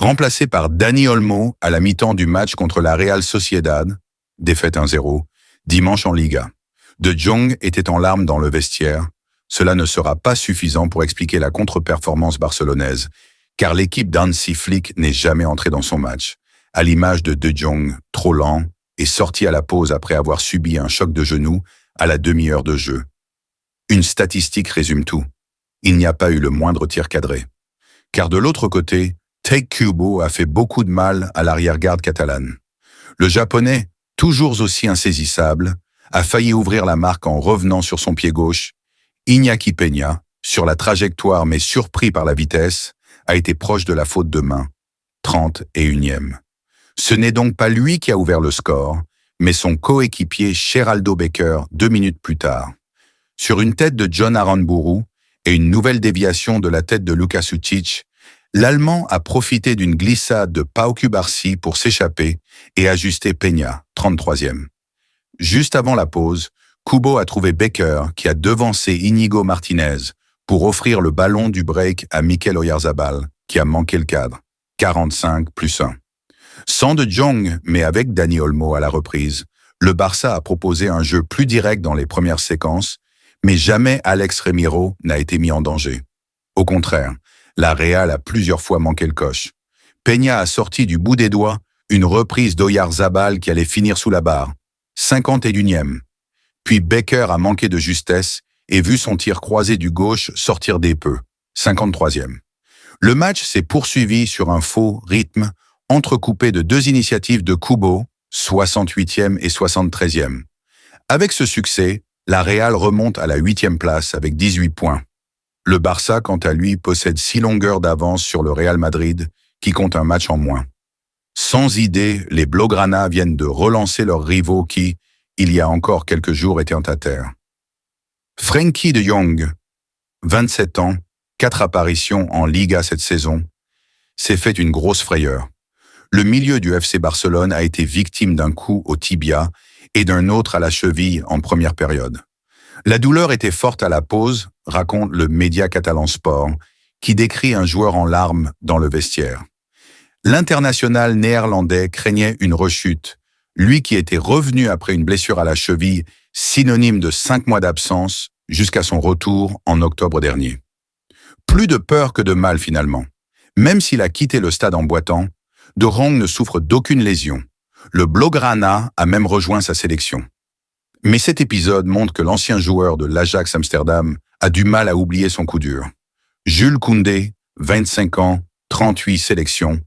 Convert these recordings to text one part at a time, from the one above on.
Remplacé par Dani Olmo à la mi-temps du match contre la Real Sociedad, défaite 1-0, dimanche en Liga. De Jong était en larmes dans le vestiaire. Cela ne sera pas suffisant pour expliquer la contre-performance barcelonaise, car l'équipe d'Hansi Flick n'est jamais entrée dans son match, à l'image de Jong, trop lent, et sorti à la pause après avoir subi un choc de genou à la demi-heure de jeu. Une statistique résume tout. Il n'y a pas eu le moindre tir cadré. Car de l'autre côté, Taïk Kubo a fait beaucoup de mal à l'arrière-garde catalane. Le Japonais, toujours aussi insaisissable, a failli ouvrir la marque en revenant sur son pied gauche. Iñaki Peña, sur la trajectoire mais surpris par la vitesse, a été proche de la faute de main, 31e. Ce n'est donc pas lui qui a ouvert le score, mais son coéquipier Geraldo Becker 2 minutes plus tard. Sur une tête de John Aranburu et une nouvelle déviation de la tête de Luka Sucic, l'Allemand a profité d'une glissade de Pau Cubarsí pour s'échapper et ajuster Peña, 33e. Juste avant la pause, Kubo a trouvé Becker qui a devancé Íñigo Martínez pour offrir le ballon du break à Mikel Oyarzabal, qui a manqué le cadre, 45+1. Sans De Jong, mais avec Dani Olmo à la reprise, le Barça a proposé un jeu plus direct dans les premières séquences, mais jamais Alex Remiro n'a été mis en danger. Au contraire, la Real a plusieurs fois manqué le coche. Peña a sorti du bout des doigts une reprise d'Oyarzabal qui allait finir sous la barre, 51e. Puis Becker a manqué de justesse et vu son tir croisé du gauche sortir des peu, 53e. Le match s'est poursuivi sur un faux rythme entrecoupé de 2 initiatives de Kubo, 68e et 73e. Avec ce succès, la Real remonte à la 8e place avec 18 points. Le Barça, quant à lui, possède 6 longueurs d'avance sur le Real Madrid, qui compte un match en moins. Sans idée, les Blaugrana viennent de relancer leurs rivaux qui, il y a encore quelques jours, étaient à terre. Frenkie de Jong, 27 ans, 4 apparitions en Liga cette saison, s'est fait une grosse frayeur. Le milieu du FC Barcelone a été victime d'un coup au tibia et d'un autre à la cheville en première période. La douleur était forte à la pause, raconte le média catalan Sport, qui décrit un joueur en larmes dans le vestiaire. L'international néerlandais craignait une rechute, lui qui était revenu après une blessure à la cheville, synonyme de 5 mois d'absence, jusqu'à son retour en octobre dernier. Plus de peur que de mal finalement. Même s'il a quitté le stade en boitant, De Jong ne souffre d'aucune lésion. Le Blaugrana a même rejoint sa sélection. Mais cet épisode montre que l'ancien joueur de l'Ajax Amsterdam a du mal à oublier son coup dur. Jules Koundé, 25 ans, 38 sélections,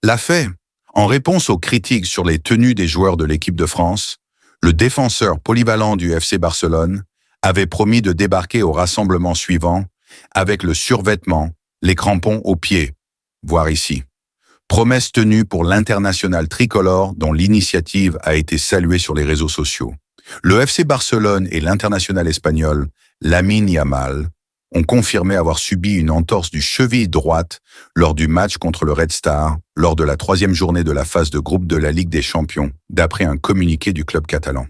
l'a fait. En réponse aux critiques sur les tenues des joueurs de l'équipe de France, le défenseur polyvalent du FC Barcelone avait promis de débarquer au rassemblement suivant avec le survêtement, les crampons aux pieds, voire ici. Promesse tenue pour l'international tricolore dont l'initiative a été saluée sur les réseaux sociaux. Le FC Barcelone et l'international espagnol, Lamine Yamal, ont confirmé avoir subi une entorse du cheville droite lors du match contre le Red Star, lors de la 3e journée de la phase de groupe de la Ligue des Champions, d'après un communiqué du club catalan.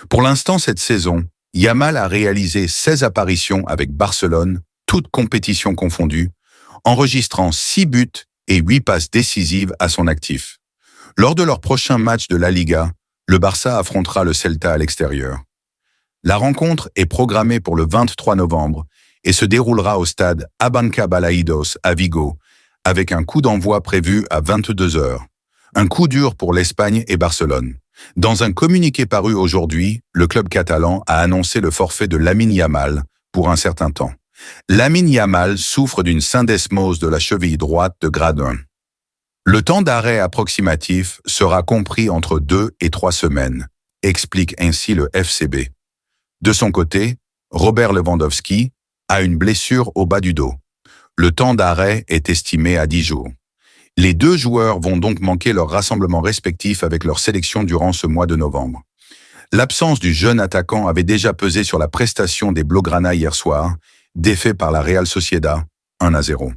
Pour l'instant, cette saison, Yamal a réalisé 16 apparitions avec Barcelone, toutes compétitions confondues, enregistrant 6 buts et 8 passes décisives à son actif. Lors de leur prochain match de la Liga, le Barça affrontera le Celta à l'extérieur. La rencontre est programmée pour le 23 novembre et se déroulera au stade Abanca Balaidos à Vigo, avec un coup d'envoi prévu à 22h. Un coup dur pour l'Espagne et Barcelone. Dans un communiqué paru aujourd'hui, le club catalan a annoncé le forfait de Lamine Yamal pour un certain temps. Lamine Yamal souffre d'une syndesmose de la cheville droite de grade 1. Le temps d'arrêt approximatif sera compris entre 2 et 3 semaines, explique ainsi le FCB. De son côté, Robert Lewandowski a une blessure au bas du dos. Le temps d'arrêt est estimé à 10 jours. Les 2 joueurs vont donc manquer leur rassemblement respectif avec leur sélection durant ce mois de novembre. L'absence du jeune attaquant avait déjà pesé sur la prestation des Blaugrana hier soir, défait par la Real Sociedad 1-0.